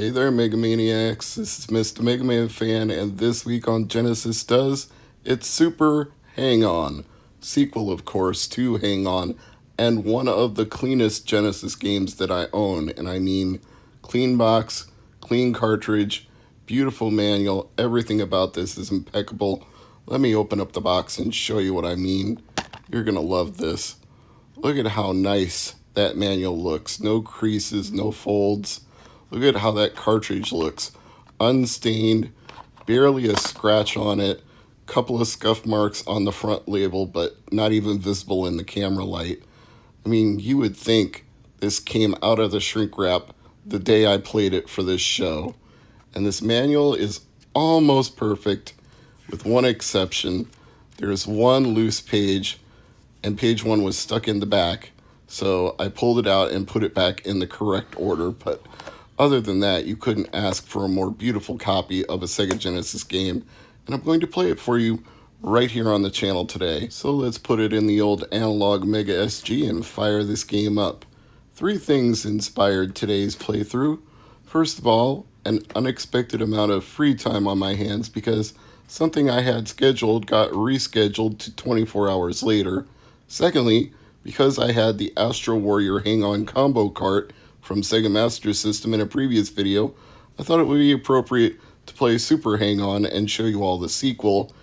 Hey there, Mega Maniacs. This is Mr. MegaManFan, and this week on Genesis Does, it's Super Hang On. Sequel, of course, to Hang On, and one of the cleanest Genesis games that I own. And I mean, clean box, clean cartridge, beautiful manual. Everything about this is impeccable. Let me open up the box and show you what I mean. You're going to love this. Look at how nice that manual looks. No creases, no folds. Look at how that cartridge looks. Unstained, barely a scratch on it, couple of scuff marks on the front label, but not even visible in the camera light. I mean, you would think this came out of the shrink wrap the day I played it for this show. And this manual is almost perfect, with one exception. There's one loose page, and page one was stuck in the back. So I pulled it out and put it back in the correct order, but other than that, you couldn't ask for a more beautiful copy of a Sega Genesis game, and I'm going to play it for you right here on the channel today. So let's put it in the old analog Mega SG and fire this game up. Three things inspired today's playthrough. First of all, an unexpected amount of free time on my hands because something I had scheduled got rescheduled to 24 hours later. Secondly, because I had the Astro Warrior Hang On combo cart from Sega Master System in a previous video, I thought it would be appropriate to play Super Hang On and show you all the sequel.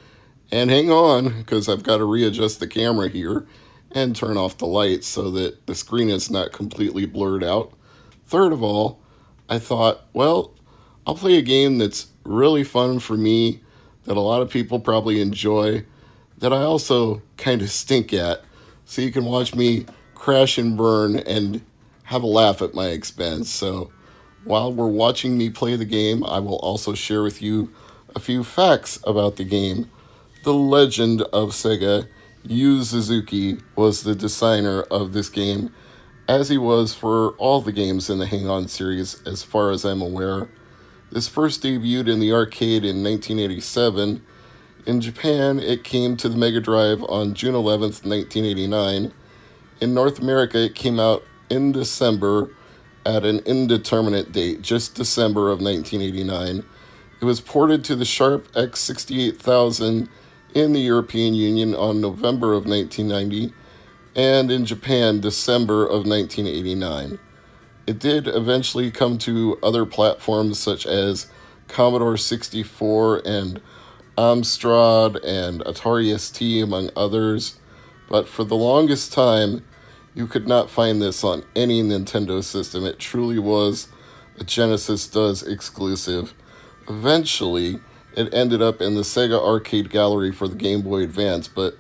And hang on, because I've got to readjust the camera here and turn off the lights so that the screen is not completely blurred out. Third of all, I thought, well, I'll play a game that's really fun for me, that a lot of people probably enjoy, that I also kind of stink at, so you can watch me crash and burn and have a laugh at my expense. So while we're watching me play the game, I will also share with you a few facts about the game. The legend of Sega, Yu Suzuki, was the designer of this game, as he was for all the games in the Hang On series, as far as I'm aware. This first debuted in the arcade in 1987. In Japan, it came to the Mega Drive on June 11th, 1989. In North America, it came out in December at an indeterminate date, just December of 1989. It was ported to the Sharp X68000 in the European Union on November of 1990, and in Japan, December of 1989. It did eventually come to other platforms such as Commodore 64 and Amstrad and Atari ST, among others, but for the longest time, you could not find this on any Nintendo system. It truly was a Genesis Does exclusive. Eventually, it ended up in the Sega Arcade Gallery for the Game Boy Advance, but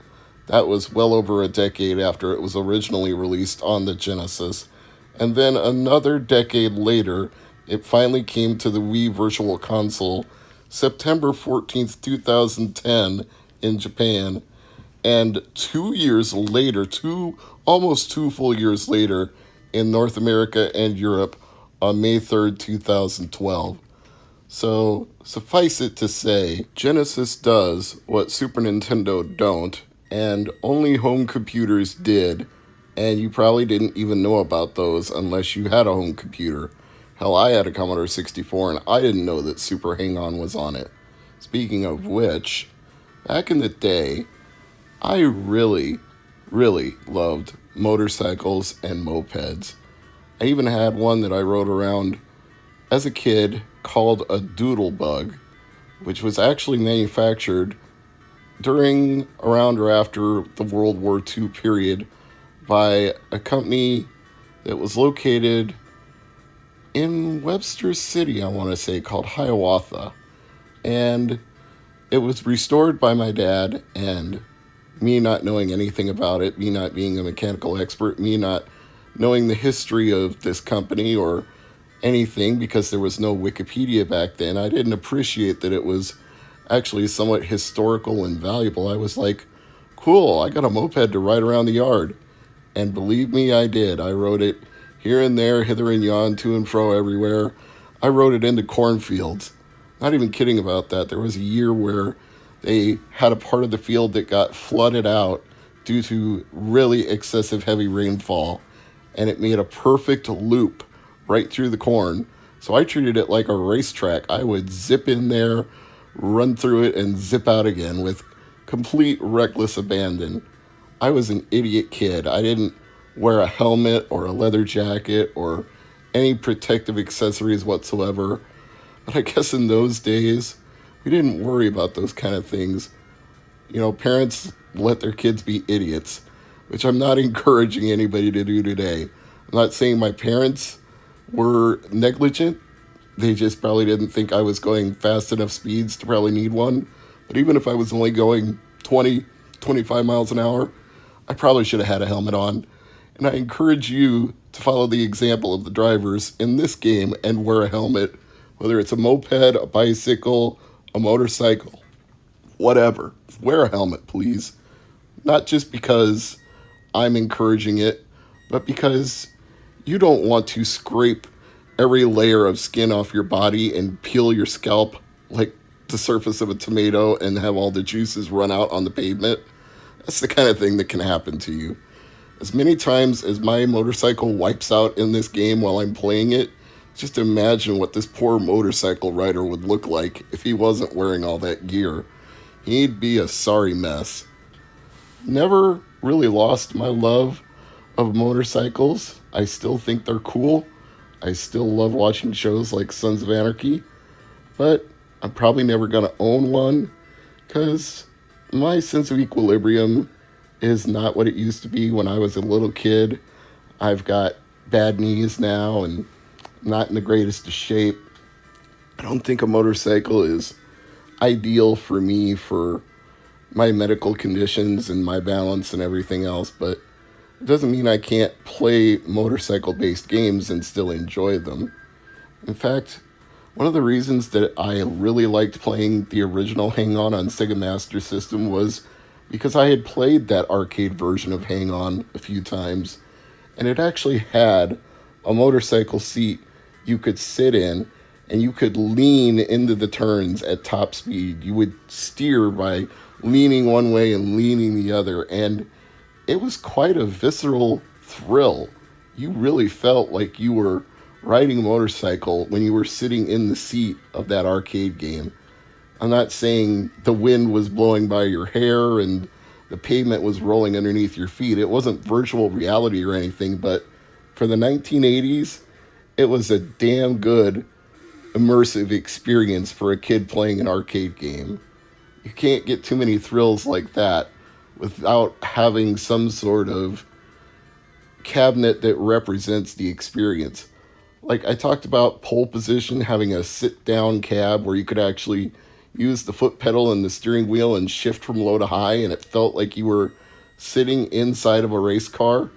that was well over a decade after it was originally released on the Genesis. And then another decade later, it finally came to the Wii Virtual Console, September 14th, 2010, in Japan. And 2 years later, almost 2 full years later, in North America and Europe on May 3rd, 2012. So, suffice it to say, Genesis does what Super Nintendo don't, and only home computers did, and you probably didn't even know about those unless you had a home computer. Hell, I had a Commodore 64, and I didn't know that Super Hang On was on it. Speaking of which, back in the day, I really loved motorcycles and mopeds. I even had one that I rode around as a kid called a Doodle Bug, which was actually manufactured during, around, or after the World War II period by a company that was located in Webster City, I want to say, called Hiawatha. And it was restored by my dad, and me not knowing anything about it, me not being a mechanical expert, me not knowing the history of this company or anything because there was no Wikipedia back then, I didn't appreciate that it was actually somewhat historical and valuable. I was like, cool, I got a moped to ride around the yard. And believe me, I did. I rode it here and there, hither and yon, to and fro everywhere. I rode it into cornfields. Not even kidding about that. There was a year where they had a part of the field that got flooded out due to really excessive heavy rainfall, and it made a perfect loop right through the corn So I treated it like a racetrack. I would zip in there, run through it, and zip out again with complete reckless abandon. I was an idiot kid. I didn't wear a helmet or a leather jacket or any protective accessories whatsoever. But I guess in those days, we didn't worry about those kind of things. You know, parents let their kids be idiots, which I'm not encouraging anybody to do today. I'm not saying my parents were negligent. They just probably didn't think I was going fast enough speeds to probably need one. But even if I was only going 20, 25 miles an hour, I probably should have had a helmet on. And I encourage you to follow the example of the drivers in this game and wear a helmet, whether it's a moped, a bicycle, a motorcycle, whatever. Wear a helmet, please. Not just because I'm encouraging it, but because you don't want to scrape every layer of skin off your body and peel your scalp like the surface of a tomato and have all the juices run out on the pavement. That's the kind of thing that can happen to you. As many times as my motorcycle wipes out in this game while I'm playing it, just imagine what this poor motorcycle rider would look like if he wasn't wearing all that gear. He'd be a sorry mess. Never really lost my love of motorcycles. I still think they're cool. I still love watching shows like Sons of Anarchy, but I'm probably never going to own one because my sense of equilibrium is not what it used to be when I was a little kid. I've got bad knees now and not in the greatest of shape. I don't think a motorcycle is ideal for me for my medical conditions and my balance and everything else, but it doesn't mean I can't play motorcycle-based games and still enjoy them. In fact, one of the reasons that I really liked playing the original Hang On Sega Master System was because I had played that arcade version of Hang On a few times, and it actually had a motorcycle seat you could sit in, and you could lean into the turns at top speed. You would steer by leaning one way and leaning the other, and it was quite a visceral thrill. You really felt like you were riding a motorcycle when you were sitting in the seat of that arcade game. I'm not saying the wind was blowing by your hair and the pavement was rolling underneath your feet. It wasn't virtual reality or anything, but for the 1980s, it was a damn good immersive experience for a kid playing an arcade game. You can't get too many thrills like that without having some sort of cabinet that represents the experience. Like I talked about pole position, having a sit-down cab where you could actually use the foot pedal and the steering wheel and shift from low to high, and it felt like you were sitting inside of a race car.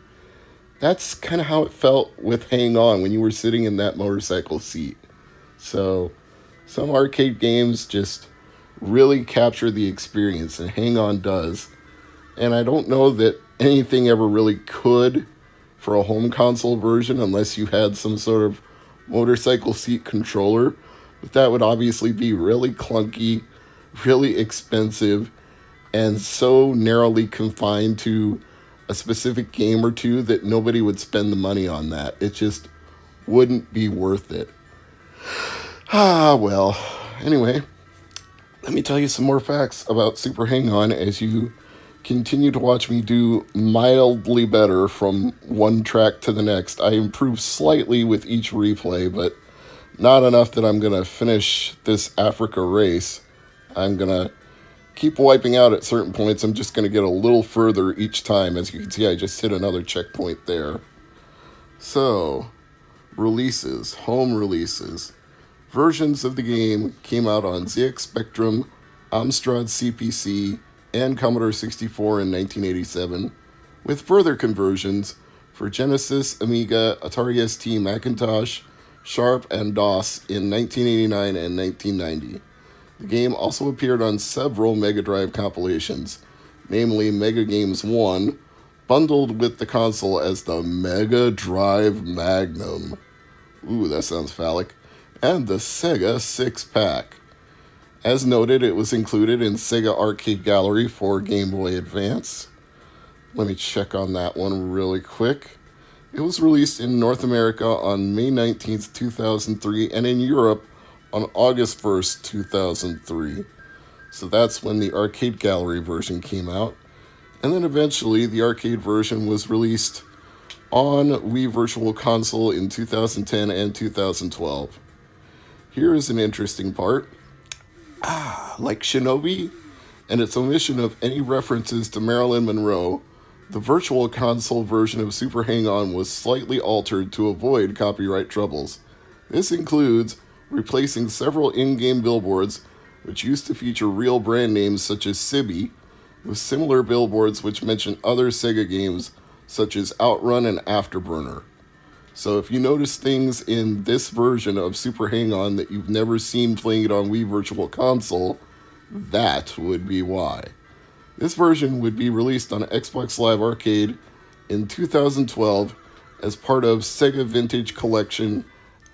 That's kind of how it felt with Hang On when you were sitting in that motorcycle seat. So some arcade games just really capture the experience, and Hang On does. And I don't know that anything ever really could for a home console version unless you had some sort of motorcycle seat controller. But that would obviously be really clunky, really expensive, and so narrowly confined to a specific game or two that nobody would spend the money on that. It just wouldn't be worth it. Well, anyway, let me tell you some more facts about Super Hang On as you continue to watch me do mildly better from one track to the next. I improve slightly with each replay, but not enough that I'm going to finish this Africa race. I'm going to keep wiping out at certain points. I'm just going to get a little further each time. As you can see, I just hit another checkpoint there. So, releases, home releases. Versions of the game came out on ZX Spectrum, Amstrad CPC, and Commodore 64 in 1987, with further conversions for Genesis, Amiga, Atari ST, Macintosh, Sharp, and DOS in 1989 and 1990. The game also appeared on several Mega Drive compilations, namely Mega Games 1, bundled with the console as the Mega Drive Magnum. Ooh, that sounds phallic. And the Sega 6-pack. As noted, it was included in Sega Arcade Gallery for Game Boy Advance. Let me check on that one really quick. It was released in North America on May 19th, 2003, and in Europe on August 1st, 2003. So that's when the arcade gallery version came out. And then eventually the arcade version was released on Wii Virtual Console in 2010 and 2012. Here is an interesting part. Like Shinobi and its omission of any references to Marilyn Monroe, the Virtual Console version of Super Hang-On was slightly altered to avoid copyright troubles. This includes replacing several in-game billboards, which used to feature real brand names such as Sibi, with similar billboards which mention other Sega games such as Outrun and Afterburner. So if you notice things in this version of Super Hang-On that you've never seen playing it on Wii Virtual Console, that would be why. This version would be released on Xbox Live Arcade in 2012 as part of Sega Vintage Collection,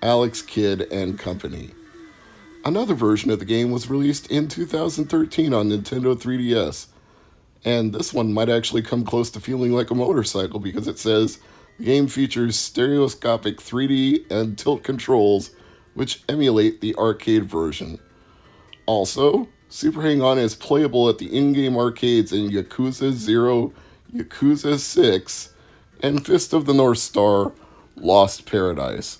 Alex Kidd and Company. Another version of the game was released in 2013 on Nintendo 3DS, and this one might actually come close to feeling like a motorcycle because it says the game features stereoscopic 3D and tilt controls which emulate the arcade version. Also, Super Hang-On is playable at the in-game arcades in Yakuza 0, Yakuza 6, and Fist of the North Star, Lost Paradise.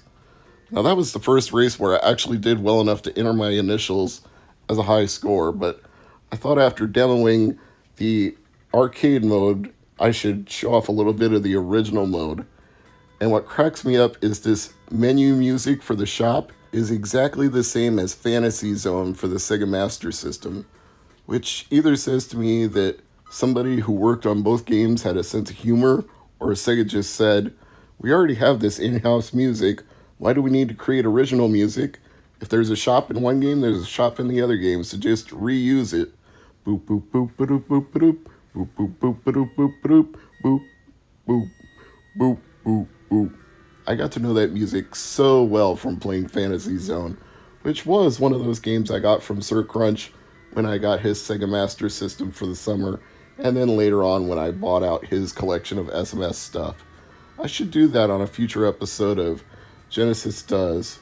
Now that was the first race where I actually did well enough to enter my initials as a high score, but I thought after demoing the arcade mode, I should show off a little bit of the original mode. And what cracks me up is this menu music for the shop is exactly the same as Fantasy Zone for the Sega Master System, which either says to me that somebody who worked on both games had a sense of humor, or Sega just said, we already have this in-house music, why do we need to create original music? If there's a shop in one game, there's a shop in the other game, so just reuse it. Boop boop boop boop boop boop boop boop boop boop boop boop boop boop boop boop boop. I got to know that music so well from playing Fantasy Zone, which was one of those games I got from Sir Crunch when I got his Sega Master System for the summer, and then later on when I bought out his collection of SMS stuff. I should do that on a future episode of Genesis Does,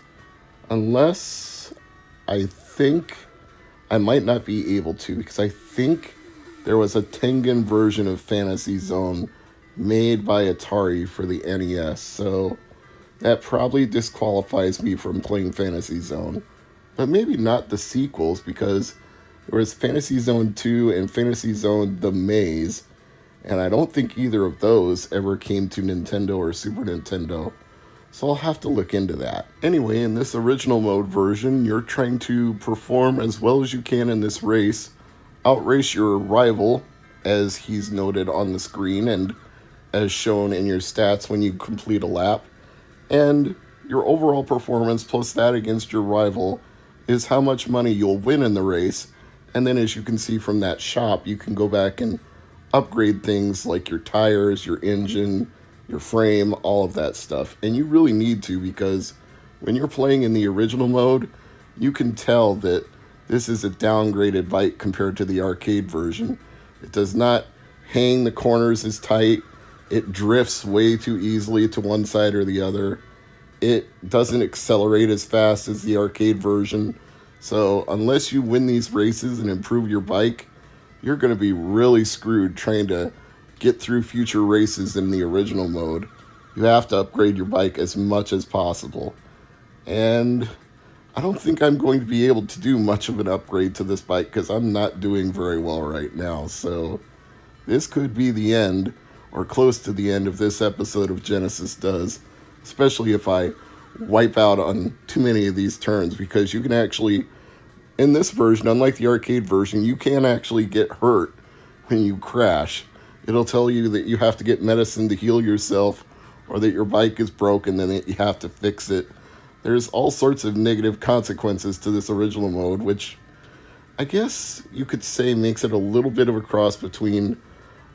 unless I think I might not be able to, because I think there was a Tengen version of Fantasy Zone made by Atari for the NES, so that probably disqualifies me from playing Fantasy Zone. But maybe not the sequels, because there was Fantasy Zone 2 and Fantasy Zone The Maze, and I don't think either of those ever came to Nintendo or Super Nintendo. So I'll have to look into that. Anyway, in this original mode version, you're trying to perform as well as you can in this race, outrace your rival, as he's noted on the screen and as shown in your stats when you complete a lap. And your overall performance plus that against your rival is how much money you'll win in the race. And then as you can see from that shop, you can go back and upgrade things like your tires, your engine, your frame, all of that stuff. And you really need to, because when you're playing in the original mode, you can tell that this is a downgraded bike compared to the arcade version. It does not hang the corners as tight. It drifts way too easily to one side or the other. It doesn't accelerate as fast as the arcade version. So unless you win these races and improve your bike, you're going to be really screwed trying to get through future races in the original mode. You have to upgrade your bike as much as possible. And I don't think I'm going to be able to do much of an upgrade to this bike because I'm not doing very well right now. So this could be the end, or close to the end, of this episode of Genesis Does, especially if I wipe out on too many of these turns, because you can actually, in this version, unlike the arcade version, you can actually get hurt when you crash. It'll tell you that you have to get medicine to heal yourself, or that your bike is broken and that you have to fix it. There's all sorts of negative consequences to this original mode, which I guess you could say makes it a little bit of a cross between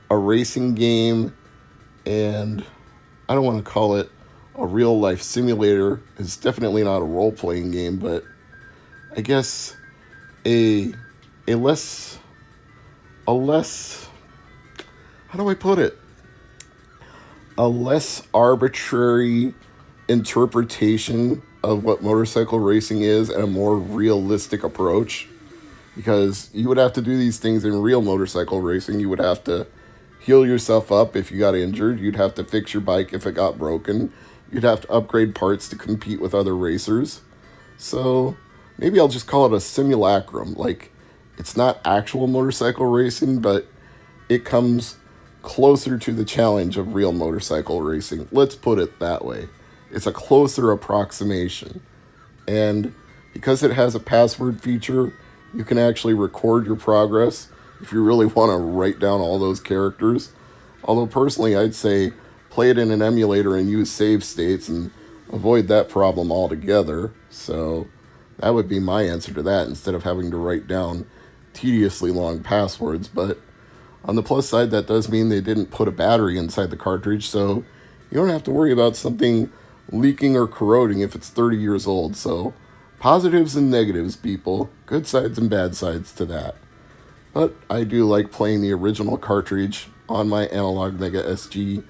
a racing game and, I don't want to call it a real life simulator. It's definitely not a role-playing game, but I guess a less, how do I put it? a less arbitrary interpretation of what motorcycle racing is and a more realistic approach. Because you would have to do these things in real motorcycle racing. You would have to heal yourself up if you got injured. You'd have to fix your bike if it got broken. You'd have to upgrade parts to compete with other racers. So maybe I'll just call it a simulacrum. Like, it's not actual motorcycle racing, but it comes closer to the challenge of real motorcycle racing. Let's put it that way. It's a closer approximation. And because it has a password feature, you can actually record your progress if you really want to write down all those characters. Although personally, I'd say play it in an emulator and use save states and avoid that problem altogether. So that would be my answer to that, instead of having to write down tediously long passwords. But on the plus side, that does mean they didn't put a battery inside the cartridge, so you don't have to worry about something leaking or corroding if it's 30 years old. So positives and negatives, people. Good sides and bad sides to that. But I do like playing the original cartridge on my Analog Mega SG,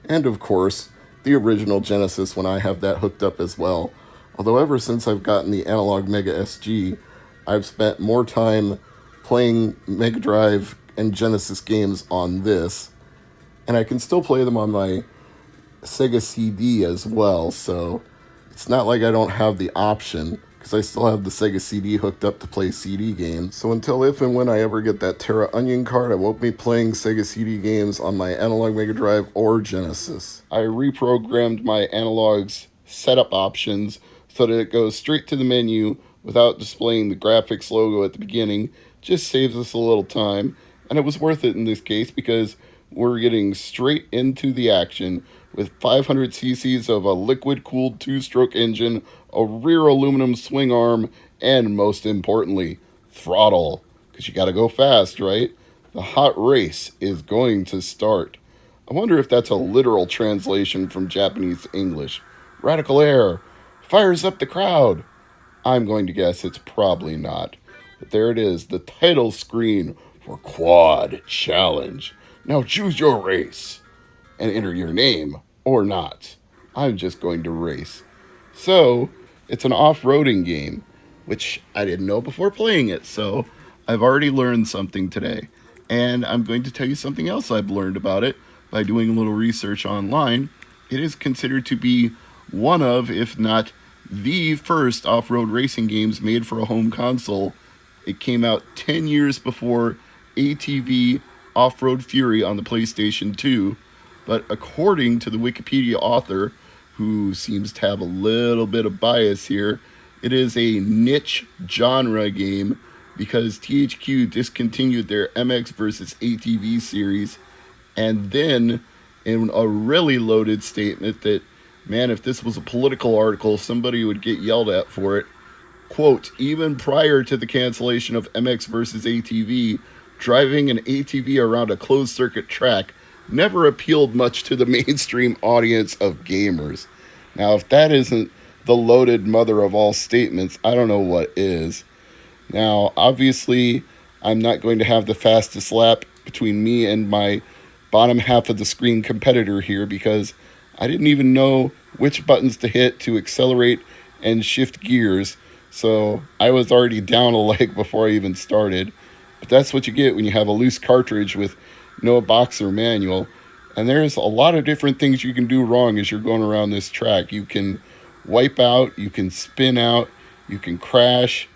and of course, the original Genesis when I have that hooked up as well. Although ever since I've gotten the Analog Mega SG, I've spent more time playing Mega Drive and Genesis games on this, and I can still play them on my Sega CD as well, so it's not like I don't have the option, because I still have the Sega CD hooked up to play CD games. So until if and when I ever get that Terra Onion card, I won't be playing Sega CD games on my Analog Mega Drive or Genesis. I reprogrammed my Analog's setup options so that it goes straight to the menu without displaying the graphics logo at the beginning. Just saves us a little time, and it was worth it in this case because we're getting straight into the action with 500 cc's of a liquid-cooled two-stroke engine, a rear aluminum swing arm, and most importantly, throttle. Because you gotta go fast, right? The hot race is going to start. I wonder if that's a literal translation from Japanese to English. Radical air fires up the crowd. I'm going to guess it's probably not. But there it is, the title screen for Quad Challenge. Now choose your race and enter your name or not. I'm just going to race. So, it's an off-roading game, which I didn't know before playing it, so I've already learned something today. And I'm going to tell you something else I've learned about it by doing a little research online. It is considered to be one of, if not the first off-road racing games made for a home console. It came out 10 years before ATV Off-Road Fury on the PlayStation 2, but according to the Wikipedia author, who seems to have a little bit of bias here, it is a niche genre game because THQ discontinued their MX vs. ATV series, and then in a really loaded statement that, man, if this was a political article, somebody would get yelled at for it. Quote, even prior to the cancellation of MX vs. ATV, driving an ATV around a closed-circuit track never appealed much to the mainstream audience of gamers. Now, if that isn't the loaded mother of all statements, I don't know what is. Now, obviously, I'm not going to have the fastest lap between me and my bottom half of the screen competitor here because I didn't even know which buttons to hit to accelerate and shift gears. So I was already down a leg before I even started. But that's what you get when you have a loose cartridge with no box or manual. And there's a lot of different things you can do wrong as you're going around this track. You can wipe out, you can spin out, you can crash.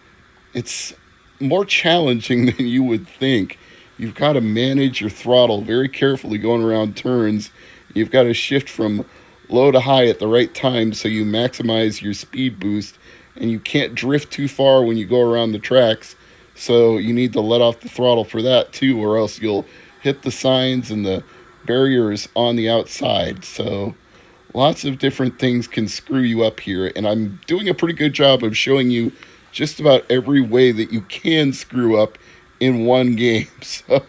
It's more challenging than you would think. You've got to manage your throttle very carefully going around turns. You've got to shift from low to high at the right time so you maximize your speed boost. And you can't drift too far when you go around the tracks. So you need to let off the throttle for that too, or else you'll hit the signs and the barriers on the outside. So lots of different things can screw you up here. And I'm doing a pretty good job of showing you just about every way that you can screw up in one game. So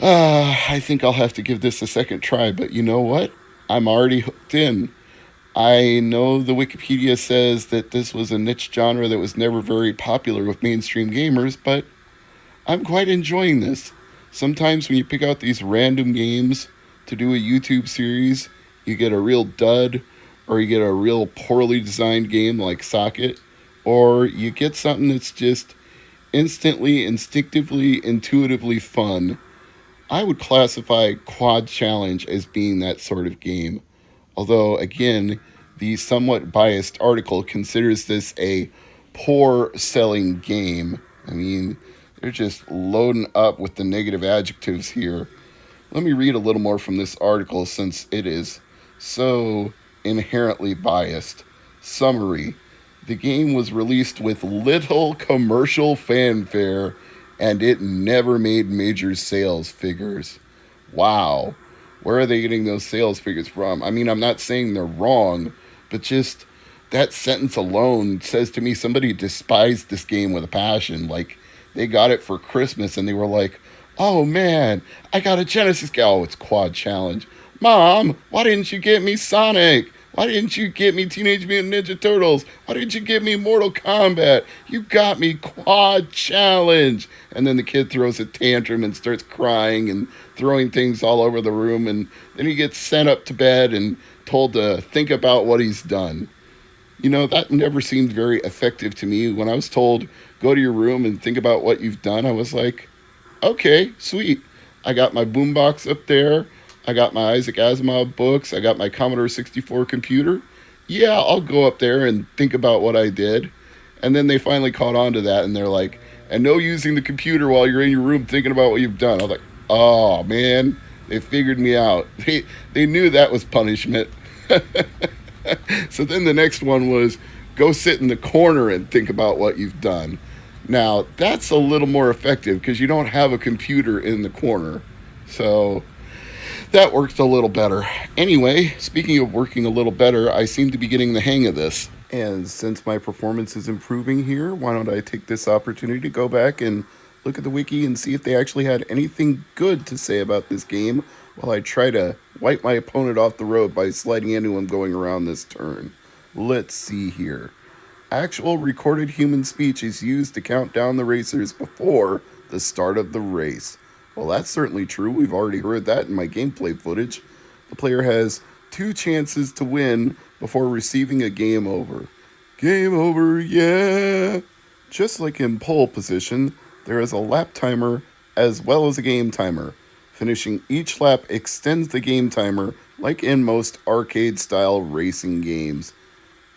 I think I'll have to give this a second try. But you know what? I'm already hooked in. I know the Wikipedia says that this was a niche genre that was never very popular with mainstream gamers, but I'm quite enjoying this. Sometimes when you pick out these random games to do a YouTube series, you get a real dud, or you get a real poorly designed game like Socket, or you get something that's just instantly, instinctively, intuitively fun. I would classify Quad Challenge as being that sort of game. Although, again, the somewhat biased article considers this a poor selling game. I mean, they're just loading up with the negative adjectives here. Let me read a little more from this article since it is so inherently biased. Summary: the game was released with little commercial fanfare and it never made major sales figures. Wow. Where are they getting those sales figures from? I mean, I'm not saying they're wrong, but just that sentence alone says to me somebody despised this game with a passion. Like, they got it for Christmas and they were like, oh man, I got a Genesis game. Oh, it's Quad Challenge. Mom, why didn't you get me Sonic? Why didn't you get me Teenage Mutant Ninja Turtles? Why didn't you get me Mortal Kombat? You got me Quad Challenge. And then the kid throws a tantrum and starts crying and throwing things all over the room. And then he gets sent up to bed and told to think about what he's done. You know, that never seemed very effective to me. When I was told, go to your room and think about what you've done, I was like, okay, sweet. I got my boombox up there. I got my Isaac Asimov books. I got my Commodore 64 computer. Yeah, I'll go up there and think about what I did. And then they finally caught on to that and they're like, and no using the computer while you're in your room thinking about what you've done. I was like, oh man, they figured me out. They knew that was punishment. So then the next one was go sit in the corner and think about what you've done. Now, that's a little more effective because you don't have a computer in the corner. So that worked a little better. Anyway, speaking of working a little better, I seem to be getting the hang of this. And since my performance is improving here, why don't I take this opportunity to go back and look at the wiki and see if they actually had anything good to say about this game while I try to wipe my opponent off the road by sliding into him going around this turn. Let's see here. Actual recorded human speech is used to count down the racers before the start of the race. Well, that's certainly true. We've already heard that in my gameplay footage. The player has 2 chances to win before receiving a game over. Game over, yeah! Just like in pole position, there is a lap timer as well as a game timer. Finishing each lap extends the game timer like in most arcade-style racing games.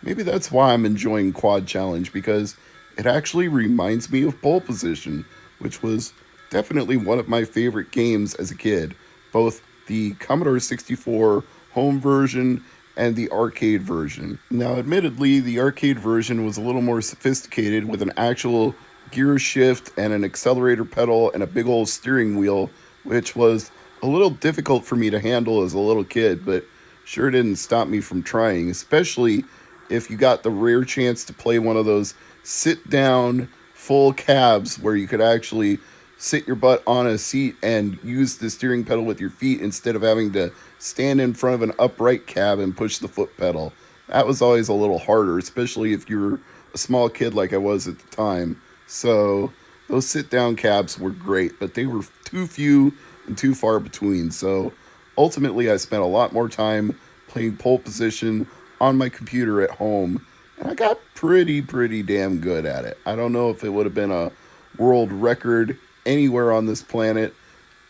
Maybe that's why I'm enjoying Quad Challenge, because it actually reminds me of pole position, which was definitely one of my favorite games as a kid. Both the Commodore 64 home version and the arcade version. Now, admittedly, the arcade version was a little more sophisticated with an actual gear shift and an accelerator pedal and a big old steering wheel, which was a little difficult for me to handle as a little kid, but sure didn't stop me from trying, especially if you got the rare chance to play one of those sit-down full cabs where you could actually sit your butt on a seat and use the steering pedal with your feet instead of having to stand in front of an upright cab and push the foot pedal. That was always a little harder, especially if you were a small kid like I was at the time. So those sit-down cabs were great, but they were too few and too far between. So ultimately, I spent a lot more time playing pole position on my computer at home, and I got pretty damn good at it. I don't know if it would have been a world record anywhere on this planet,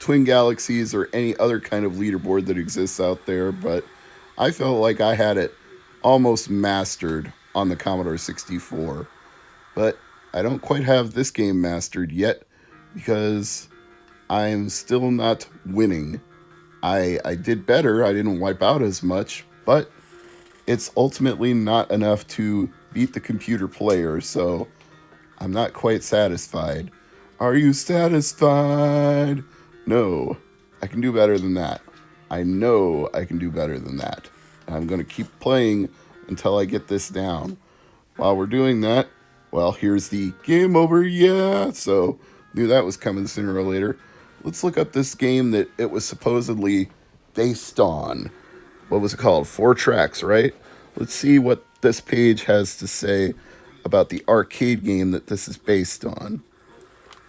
Twin Galaxies, or any other kind of leaderboard that exists out there, but I felt like I had it almost mastered on the Commodore 64. But I don't quite have this game mastered yet because I'm still not winning. I did better, I didn't wipe out as much, but it's ultimately not enough to beat the computer player, so I'm not quite satisfied. Are you satisfied? No, I can do better than that. I know I can do better than that. And I'm going to keep playing until I get this down. While we're doing that, well, here's the game over, yeah. So, knew that was coming sooner or later. Let's look up this game that it was supposedly based on. What was it called? 4 Tracks, right? Let's see what this page has to say about the arcade game that this is based on.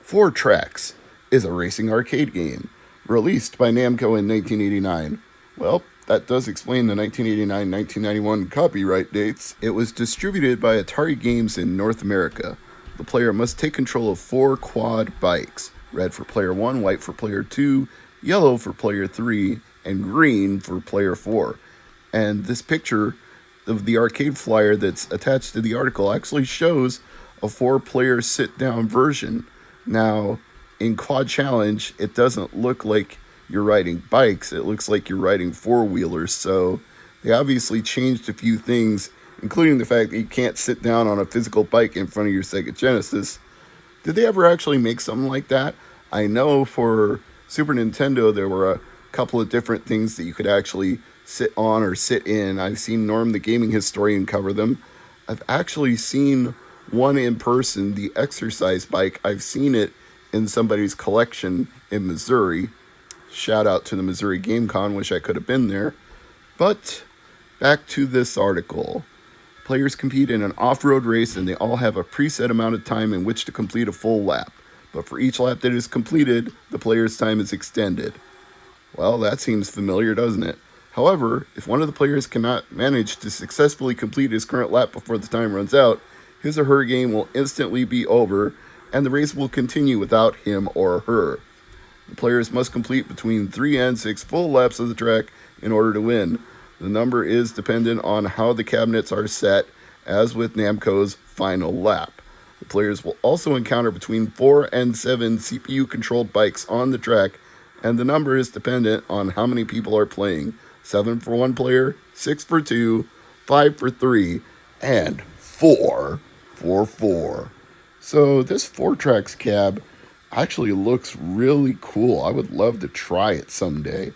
4 Tracks is a racing arcade game released by Namco in 1989. Well, that does explain the 1989-1991 copyright dates. It was distributed by Atari Games in North America. The player must take control of 4 quad bikes: red for player 1, white for player 2, yellow for player 3, and green for player 4. And this picture of the arcade flyer that's attached to the article actually shows a 4-player sit-down version. Now, in Quad Challenge, it doesn't look like you're riding bikes. It looks like you're riding 4-wheelers. So they obviously changed a few things, including the fact that you can't sit down on a physical bike in front of your Sega Genesis. Did they ever actually make something like that? I know for Super Nintendo there were a couple of different things that you could actually sit on or sit in. I've seen Norm the Gaming Historian cover them. I've actually seen one in person, the exercise bike. I've seen it in somebody's collection in Missouri. Shout out to the Missouri Game Con, wish I could have been there. But back to this article. Players compete in an off-road race and they all have a preset amount of time in which to complete a full lap. But for each lap that is completed, the player's time is extended. Well, that seems familiar, doesn't it? However, if one of the players cannot manage to successfully complete his current lap before the time runs out, his or her game will instantly be over and the race will continue without him or her. The players must complete between 3 and 6 full laps of the track in order to win. The number is dependent on how the cabinets are set, as with Namco's final lap. The players will also encounter between 4 and 7 CPU-controlled bikes on the track, and the number is dependent on how many people are playing. 7 for 1 player, 6 for 2, 5 for 3, and 4 for 4. So this 4-tracks cab actually looks really cool. I would love to try it someday.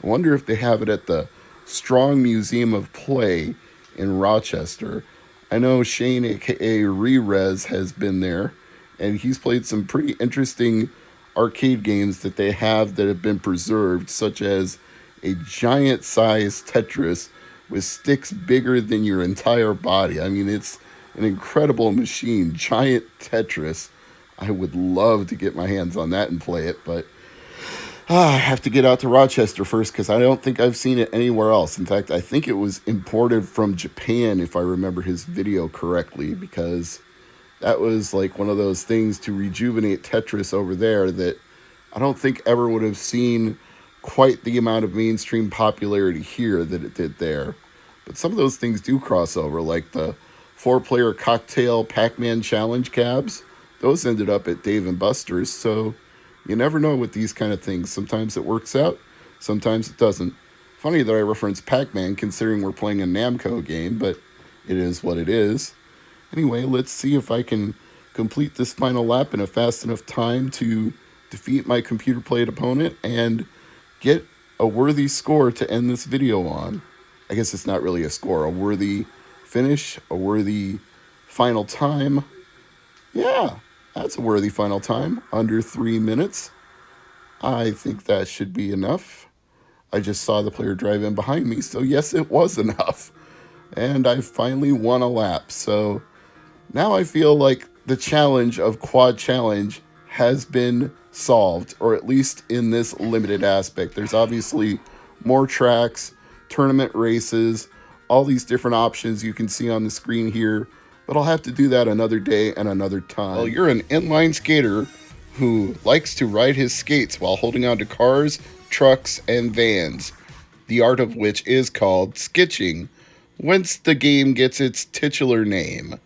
I wonder if they have it at the Strong Museum of Play in Rochester. I know Shane, aka Re-Rez, has been there, and he's played some pretty interesting arcade games that they have that have been preserved, such as a giant-sized Tetris with sticks bigger than your entire body. I mean, it's an incredible machine, giant Tetris. I would love to get my hands on that and play it, but I have to get out to Rochester first because I don't think I've seen it anywhere else. In fact, I think it was imported from Japan, if I remember his video correctly, because that was like one of those things to rejuvenate Tetris over there that I don't think ever would have seen quite the amount of mainstream popularity here that it did there. But some of those things do cross over, like the 4-player cocktail Pac-Man challenge cabs. Those ended up at Dave & Buster's, so you never know with these kind of things. Sometimes it works out, sometimes it doesn't. Funny that I reference Pac-Man considering we're playing a Namco game, but it is what it is. Anyway, let's see if I can complete this final lap in a fast enough time to defeat my computer-played opponent and get a worthy score to end this video on. I guess it's not really a score, a worthy finish, a worthy final time. Yeah, that's a worthy final time, under 3 minutes. I think that should be enough. I just saw the player drive in behind me, so yes, it was enough. And I finally won a lap, so now I feel like the challenge of Quad Challenge has been solved, or at least in this limited aspect. There's obviously more tracks, tournament races, all these different options you can see on the screen here, but I'll have to do that another day and another time. Well, you're an inline skater who likes to ride his skates while holding on to cars, trucks, and vans, the art of which is called skitching, whence the game gets its titular name.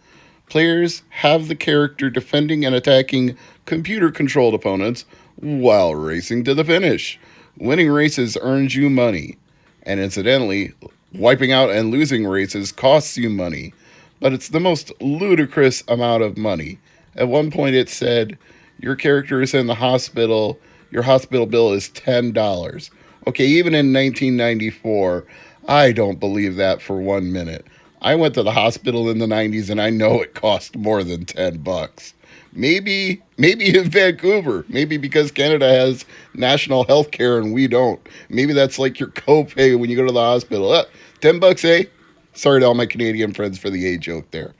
Players have the character defending and attacking computer-controlled opponents while racing to the finish. Winning races earns you money, and incidentally, wiping out and losing races costs you money, but it's the most ludicrous amount of money. At one point it said, your character is in the hospital, your hospital bill is $10. Okay, even in 1994, I don't believe that for 1 minute. I went to the hospital in the 90s and I know it cost more than $10. Maybe in Vancouver, maybe because Canada has national health care and we don't. Maybe that's like your copay when you go to the hospital. $10, eh? Sorry to all my Canadian friends for the A joke there.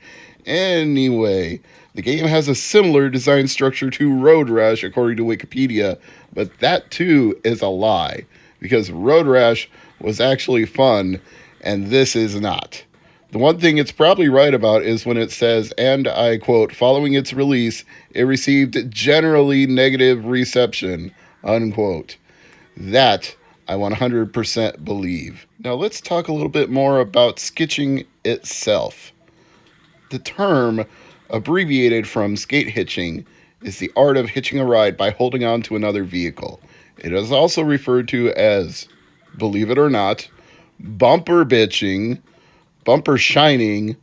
Anyway, The game has a similar design structure to Road Rash, according to Wikipedia, but that too is a lie, because Road Rash was actually fun, and this is not. The one thing it's probably right about is when it says, and I quote, following its release, it received generally negative reception, unquote. That I 100% believe. Now let's talk a little bit more about skitching itself. The term, abbreviated from skate hitching, is the art of hitching a ride by holding on to another vehicle. It is also referred to as, believe it or not, bumper bitching, bumper shining,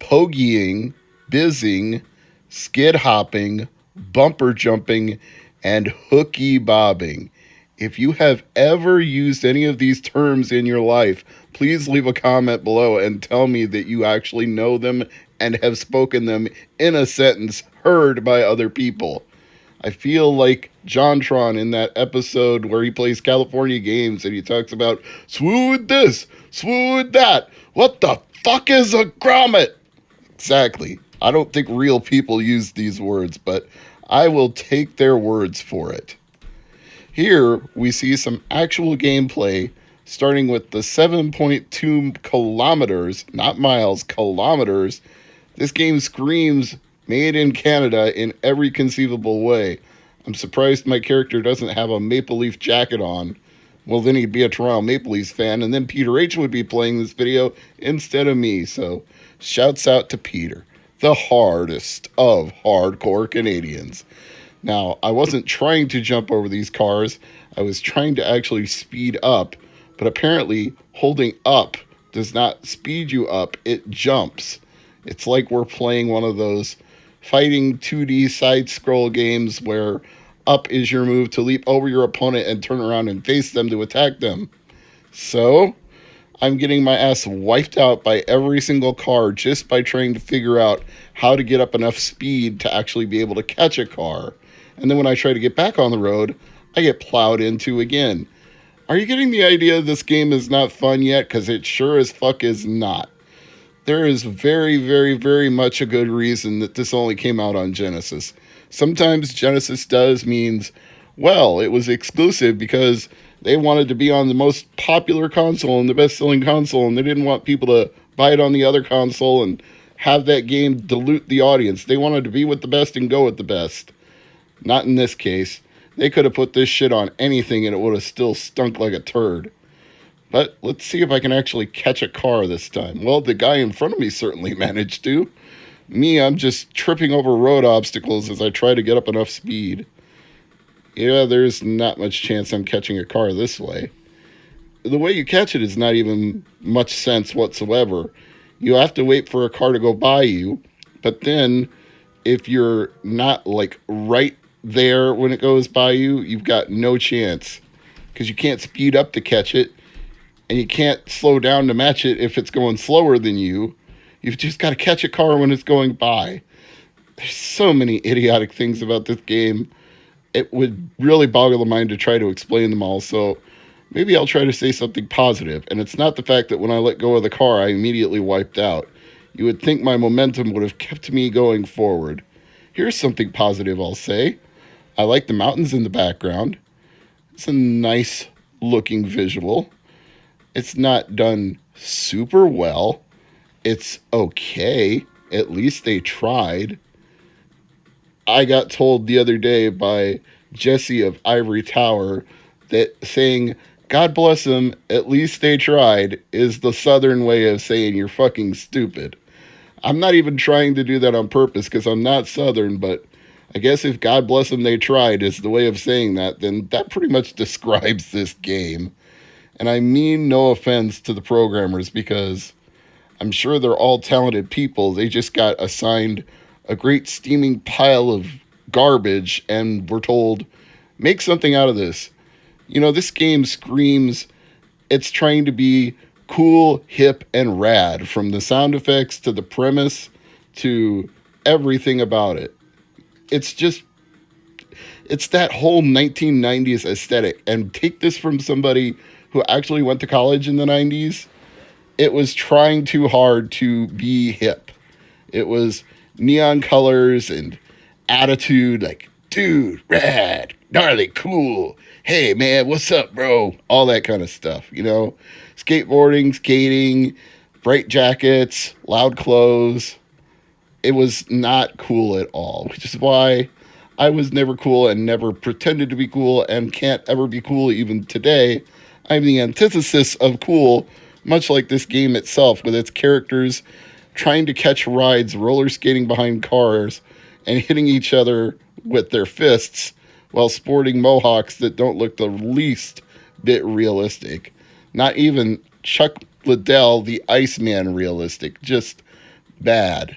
pogying, bizzing, skid hopping, bumper jumping, and hooky bobbing. If you have ever used any of these terms in your life, please leave a comment below and tell me that you actually know them and have spoken them in a sentence heard by other people. I feel like JonTron in that episode where he plays California games and he talks about swood this, swood that. What the fuck is a grommet? Exactly. I don't think real people use these words, but I will take their words for it. Here we see some actual gameplay, starting with the 7.2 kilometers, not miles, kilometers. This game screams made in Canada in every conceivable way. I'm surprised my character doesn't have a Maple Leaf jacket on. Well, then he'd be a Toronto Maple Leafs fan, and then Peter H. would be playing this video instead of me. So, shouts out to Peter, the hardest of hardcore Canadians. Now, I wasn't trying to jump over these cars. I was trying to actually speed up, but apparently holding up does not speed you up, it jumps. It's like we're playing one of those fighting 2D side-scroll games where up is your move to leap over your opponent and turn around and face them to attack them. So, I'm getting my ass wiped out by every single car just by trying to figure out how to get up enough speed to actually be able to catch a car. And then when I try to get back on the road, I get plowed into again. Are you getting the idea this game is not fun yet? Because it sure as fuck is not. There is very, very, very much a good reason that this only came out on Genesis. Sometimes Genesis does means, well, it was exclusive because they wanted to be on the most popular console and the best-selling console, and they didn't want people to buy it on the other console and have that game dilute the audience. They wanted to be with the best and go with the best. Not in this case. They could have put this shit on anything and it would have still stunk like a turd. But let's see if I can actually catch a car this time. Well, the guy in front of me certainly managed to. Me, I'm just tripping over road obstacles as I try to get up enough speed. Yeah, there's not much chance I'm catching a car this way. The way you catch it is not even much sense whatsoever. You have to wait for a car to go by you, but then if you're not like right there when it goes by you, you've got no chance because you can't speed up to catch it and you can't slow down to match it if it's going slower than you. You've just got to catch a car when it's going by. There's so many idiotic things about this game. It would really boggle the mind to try to explain them all, so maybe I'll try to say something positive. And it's not the fact that when I let go of the car, I immediately wiped out. You would think my momentum would have kept me going forward. Here's something positive I'll say. I like the mountains in the background. It's a nice looking visual. It's not done super well. It's okay. At least they tried. I got told the other day by Jesse of Ivory Tower that saying, God bless them, at least they tried, is the southern way of saying you're fucking stupid. I'm not even trying to do that on purpose because I'm not southern, but I guess if God bless them they tried is the way of saying that, then that pretty much describes this game. And I mean no offense to the programmers because I'm sure they're all talented people. They just got assigned a great steaming pile of garbage and were told, make something out of this. You know, this game screams it's trying to be cool, hip, and rad, from the sound effects to the premise to everything about it. It's that whole 1990s aesthetic. And take this from somebody who actually went to college in the 90s. It was trying too hard to be hip. It was neon colors and attitude, like, dude, rad, gnarly, cool. Hey, man, what's up, bro? All that kind of stuff, you know? Skateboarding, skating, bright jackets, loud clothes. It was not cool at all, which is why I was never cool and never pretended to be cool and can't ever be cool even today. I'm the antithesis of cool, much like this game itself, with its characters trying to catch rides, roller skating behind cars, and hitting each other with their fists while sporting mohawks that don't look the least bit realistic. Not even Chuck Liddell, the Iceman, realistic. Just bad.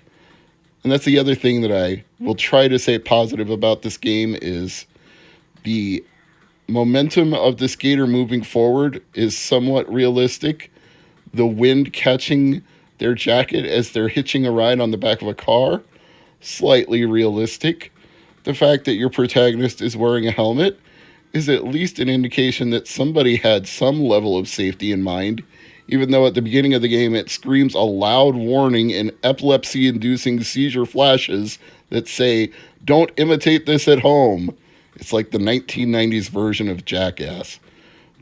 And that's the other thing that I will try to say positive about this game is the momentum of the skater moving forward is somewhat realistic. The wind catching their jacket as they're hitching a ride on the back of a car, slightly realistic. The fact that your protagonist is wearing a helmet is at least an indication that somebody had some level of safety in mind, even though at the beginning of the game it screams a loud warning in epilepsy-inducing seizure flashes that say, "Don't imitate this at home." It's like the 1990s version of Jackass.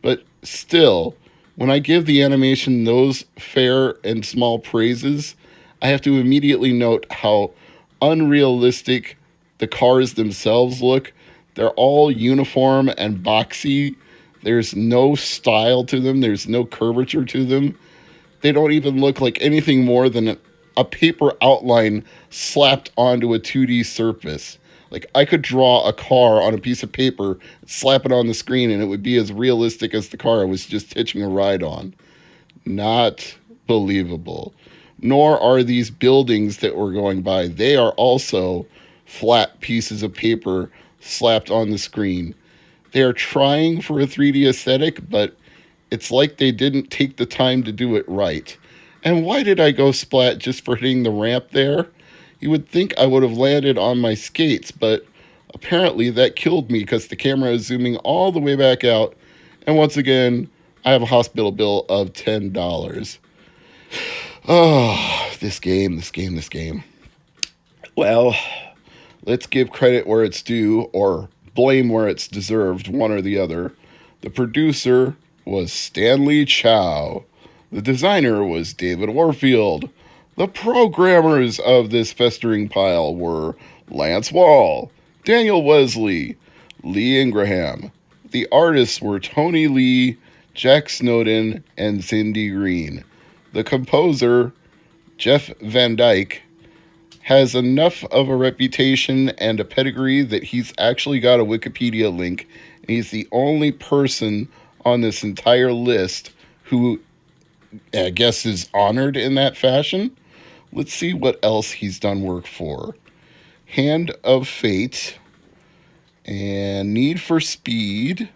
But still, when I give the animation those fair and small praises, I have to immediately note how unrealistic the cars themselves look. They're all uniform and boxy. There's no style to them. There's no curvature to them. They don't even look like anything more than a paper outline slapped onto a 2D surface. Like, I could draw a car on a piece of paper, slap it on the screen, and it would be as realistic as the car I was just hitching a ride on. Not believable. Nor are these buildings that we're going by. They are also flat pieces of paper slapped on the screen. They are trying for a 3D aesthetic, but it's like they didn't take the time to do it right. And why did I go splat just for hitting the ramp there? You would think I would have landed on my skates, but apparently that killed me because the camera is zooming all the way back out. And once again, I have a hospital bill of $10. Oh, this game. Well, let's give credit where it's due, or blame where it's deserved, one or the other. The producer was Stanley Chow. The designer was David Warfield. The programmers of this festering pile were Lance Wall, Daniel Wesley, Lee Ingraham. The artists were Tony Lee, Jack Snowden, and Cindy Green. The composer, Jeff Van Dyke, has enough of a reputation and a pedigree that he's actually got a Wikipedia link, and he's the only person on this entire list who I guess is honored in that fashion. Let's see what else he's done work for. Hand of Fate and Need for Speed,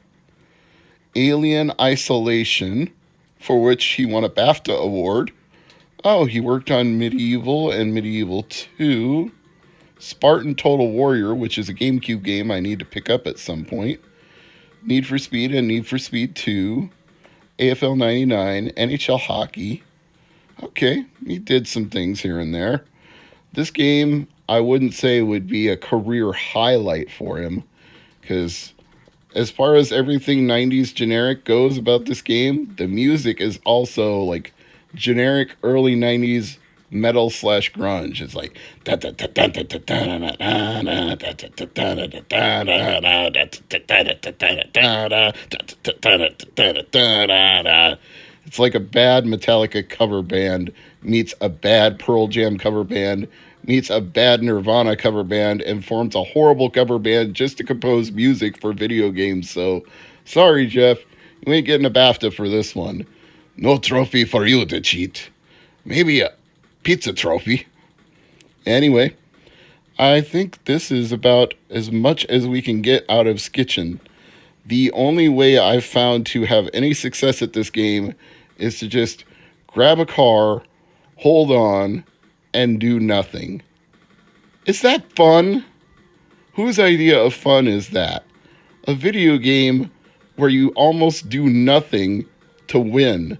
Alien Isolation, for which he won a BAFTA award. Oh, he worked on Medieval and Medieval 2. Spartan Total Warrior, which is a GameCube game I need to pick up at some point. Need for Speed and Need for Speed 2. AFL 99, NHL Hockey. Okay, he did some things here and there. This game, I wouldn't say would be a career highlight for him, because as far as everything 90s generic goes about this game, the music is also like generic early 90s metal / grunge. It's like it's like a bad Metallica cover band meets a bad Pearl Jam cover band meets a bad Nirvana cover band and forms a horrible cover band just to compose music for video games. So sorry, Jeff, you ain't getting a BAFTA for this one. No trophy for you to cheat. Maybe a pizza trophy. Anyway, I think this is about as much as we can get out of Skitchin. The only way I've found to have any success at this game is to just grab a car, hold on, and do nothing. Is that fun? Whose idea of fun is that? A video game where you almost do nothing to win.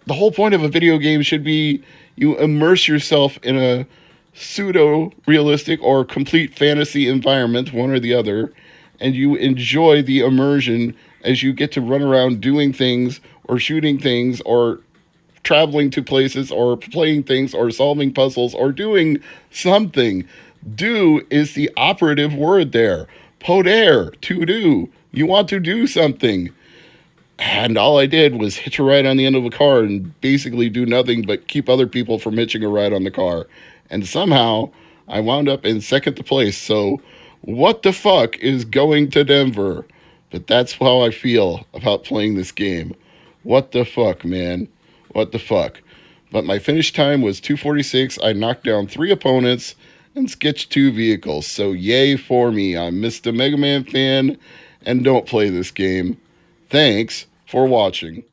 The whole point of a video game should be you immerse yourself in a pseudo realistic or complete fantasy environment, one or the other, and you enjoy the immersion as you get to run around doing things or shooting things or traveling to places or playing things or solving puzzles or doing something. Do is the operative word there. Poder, to do. You want to do something. And all I did was hitch a ride on the end of a car and basically do nothing but keep other people from hitching a ride on the car. And somehow I wound up in second to place. So what the fuck is going to Denver? But that's how I feel about playing this game. What the fuck, man? What the fuck? But my finish time was 2:46. I knocked down 3 opponents and sketched 2 vehicles. So yay for me. I'm Mr. Mega Man fan and don't play this game. Thanks for watching.